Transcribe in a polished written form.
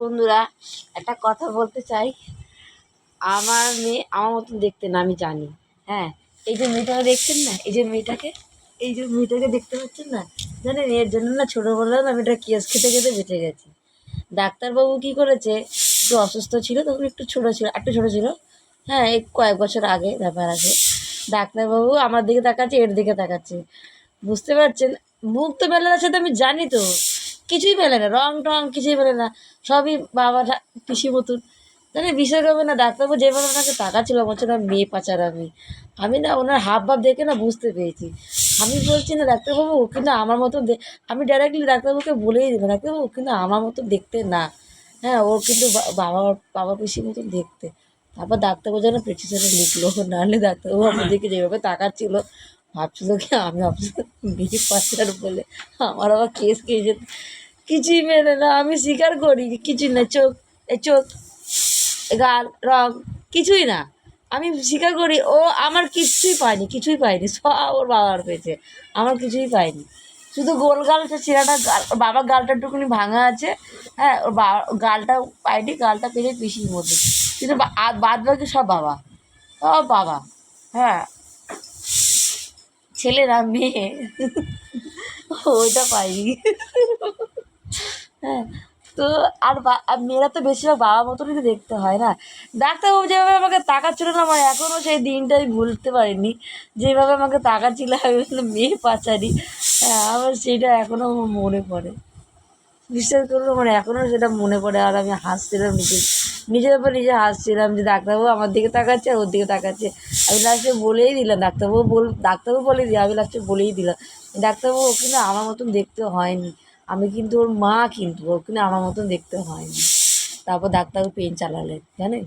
বন্ধুরা, একটা কথা বলতে চাই। আমার মেয়ে আমার মতন দেখতে না, আমি জানি। হ্যাঁ, এই যে মেয়েটাকে দেখছেন না, এই যে মেয়েটাকে দেখতে পাচ্ছেন না, জানেন এর জন্য না ছোটোবেলায় না আমি এটা কেস খেতে খেতে বেঁচে গেছি। ডাক্তারবাবু কী করেছে, একটু অসুস্থ ছিল তখন, একটু ছোটো ছিল। হ্যাঁ, এই কয়েক বছর আগে ব্যাপার আছে। ডাক্তারবাবু আমার দিকে তাকাচ্ছে, এর দিকে তাকাচ্ছে, বুঝতে পারছেন? মুখ তো মেলে না, সে তো আমি জানি তো। কিছুই মেলে না, রং টং কিছুই মেলে না, সবই বাবা পিসি মতন। জানি বিশ্বাস করবে না, ডাক্তারবাবু যেভাবে ওনাকে তাকাচ্ছিল বলছে না মেয়ে পাচার। আমি না ওনার হাব ভাব দেখে না বুঝতে পেরেছি। আমি বলছি না ডাক্তারবাবু ও কিন্তু আমার মতো আমি ডাইরেক্টলি ডাক্তারবাবুকে বলেই দিলাম, ডাক্তারবাবু ও কিন্তু আমার মতো দেখতে না। হ্যাঁ, ওর কিন্তু বাবা বাবা পিসির মতন দেখতে। তারপর ডাক্তারবাবু যেন প্রেসক্রিপশনে লিখলো, নাহলে ডাক্তারবাবু আমাদেরকে যেভাবে তাকাচ্ছিল ভাবছিল কি আমি ভাবছিলাম বিয়ে পাচার বলে আমার আবার কেস খেয়ে যেত। কিছুই মেলে না, আমি স্বীকার করি কিছুই না। চোখ, গাল, রং, কিছুই না। আমি স্বীকার করি ও আমার কিছুই পায়নি, সব ওর বাবার পেয়েছে, আমার কিছুই পাইনি। শুধু গোল গালটা ছেঁড়াটা গাল, ওর বাবার গালটা একটুখানি ভাঙা আছে। হ্যাঁ, ওর গালটা পাইনি, গালটা পেয়ে পিসির মধ্যে, কিন্তু বাদ বাকি সব বাবা। হ্যাঁ, ছেলে না মেয়ে, ওইটা পাইনি। হ্যাঁ, তো আর মেয়েরা তো বেশিরভাগ বাবা মতনই তো দেখতে হয় না। ডাক্তারবাবু যেভাবে আমাকে তাকাচ্ছিল না, আমার এখনও সেই দিনটা আমি ভুলতে পারিনি। যেভাবে আমাকে তাকাচ্ছিল আমি বললাম মেয়ে পাচারি। হ্যাঁ, আমার সেইটা এখনও আমার মনে পড়ে। বিশ্বাস করুন, আমার এখনও সেটা মনে পড়ে। আর আমি হাসছিলাম, নিজের উপর নিজে হাসছিলাম যে ডাক্তারবাবু আমার দিকে তাকাচ্ছে আর ওর দিকে তাকাচ্ছে। আমি লাস্টে বলেই দিলাম, ডাক্তারবাবু বলে দিই, আমি লাস্টে বলেই দিলাম ডাক্তারবাবু ও কিন্তু আমার মতন দেখতে হয়নি, আমি কিন্তু ওর মা, কিন্তু ও কিন্তু আমার মতন দেখতে হয়নি। তারপর ডাক্তারবাবু পেন চালালেন, জানেন।